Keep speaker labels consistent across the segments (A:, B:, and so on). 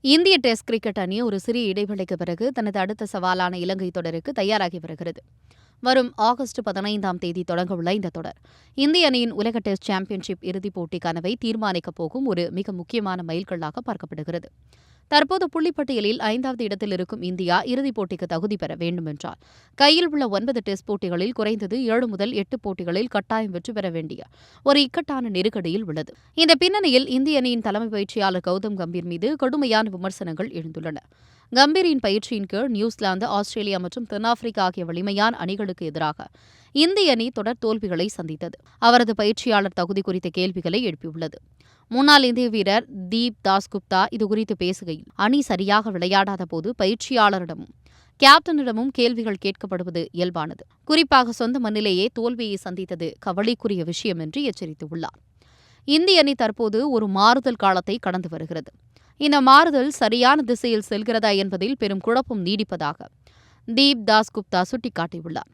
A: இந்திய test cricket அணி ஒரு சிறிய இடைவெளிக்கு பிறகு தனது அடுத்த சவாலான இலங்கை தொடருக்கு தயாராகி வருகிறது. வரும் ஆகஸ்ட் 15ஆம் தேதி தொடங்கவுள்ள இந்த தொடர் இந்திய அணியின் உலக டெஸ்ட் சாம்பியன்ஷிப் இறுதிப் போட்டி கனவை தீர்மானிக்கப் போகும் ஒரு மிக முக்கியமான மைல்கல்லாக பார்க்கப்படுகிறது. தற்போது புள்ளிப்பட்டியலில் 5வது இடத்தில் இருக்கும் இந்தியா இறுதிப் போட்டிக்கு தகுதி பெற வேண்டுமென்றால் கையில் உள்ள 9 டெஸ்ட் போட்டிகளில் குறைந்தது 7 முதல் 8 போட்டிகளில் கட்டாயம் வெற்றி பெற வேண்டிய ஒரு இக்கட்டான நெருக்கடியில் உள்ளது. இந்த பின்னணியில் இந்திய அணியின் தலைமை பயிற்சியாளர் கௌதம் கம்பீர் மீது கடுமையான விமர்சனங்கள் எழுந்துள்ளன. கம்பீரின் பயிற்சியின் கீழ் நியூசிலாந்து, ஆஸ்திரேலியா மற்றும் தென்னாப்பிரிக்கா ஆகிய வலிமையான அணிகளுக்கு எதிராக இந்திய அணி தொடர் தோல்விகளை சந்தித்தது. அவரது பயிற்சியாளர் தகுதி குறித்த கேள்விகளை எழுப்பியுள்ளது. முன்னாள் இந்திய வீரர் தீப் தாஸ்குப்தா இதுகுறித்து பேசுகையில், அணி சரியாக விளையாடாத போது பயிற்சியாளரிடமும் கேப்டனிடமும் கேள்விகள் கேட்கப்படுவது இயல்பானது. குறிப்பாக சொந்த மண்ணிலேயே தோல்வியை சந்தித்தது கவலைக்குரிய விஷயம் என்று எச்சரித்துள்ளார். இந்திய அணி தற்போது ஒரு மாறுதல் காலத்தை கடந்து வருகிறது. இந்த மாறுதல் சரியான திசையில் செல்கிறதா என்பதில் பெரும் குழப்பம் நீடிப்பதாக தீப் தாஸ்குப்தா சுட்டிக்காட்டியுள்ளார்.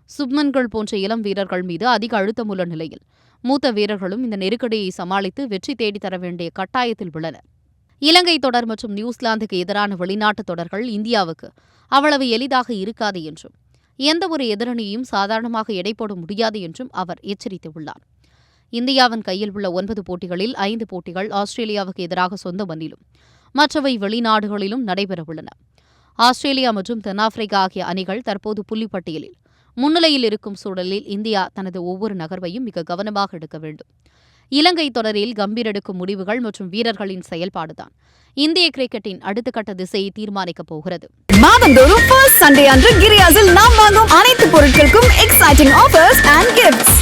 A: சுப்மன்கள் போன்ற இளம் வீரர்கள் மீது அதிக அழுத்தம் உள்ள நிலையில் மூத்த வீரர்களும் இந்த நெருக்கடியை சமாளித்து வெற்றி தேடித்தர வேண்டிய கட்டாயத்தில் உள்ளனர். இலங்கை தொடர் மற்றும் நியூசிலாந்துக்கு எதிரான வெளிநாட்டு தொடர்கள் இந்தியாவுக்கு அவ்வளவு எளிதாக இருக்காது என்றும் எந்தவொரு எதிரணியையும் சாதாரணமாக எடை போட முடியாது என்றும் அவர் எச்சரித்துள்ளார். இந்தியாவின் கையில் உள்ள 9 போட்டிகளில் 5 போட்டிகள் ஆஸ்திரேலியாவுக்கு எதிராக சொந்த மண்ணிலும் மற்றவை வெளிநாடுகளிலும் நடைபெறவுள்ளன. ஆஸ்திரேலியா மற்றும் தென்னாப்பிரிக்கா ஆகிய அணிகள் தற்போது புள்ளிப்பட்டியலில் முன்னிலையில் இருக்கும் சூழலில் இந்தியா தனது ஒவ்வொரு நகர்வையும் மிக கவனமாக எடுக்க வேண்டும். இலங்கை தொடரில் கம்பீர் எடுக்கும் முடிவுகள் மற்றும் வீரர்களின் செயல்பாடுதான் இந்திய கிரிக்கெட்டின் அடுத்த கட்ட திசையை தீர்மானிக்கப் போகிறது.
B: மாதந்தோறும் ஃபர்ஸ்ட் சண்டே அன்று கிரியாஸில் நாம் வாங்கும் அனைத்து பொருட்களுக்கும் எக்ஸைட்டிங் ஆஃபர்ஸ் அண்ட் கிஃப்ட்ஸ்.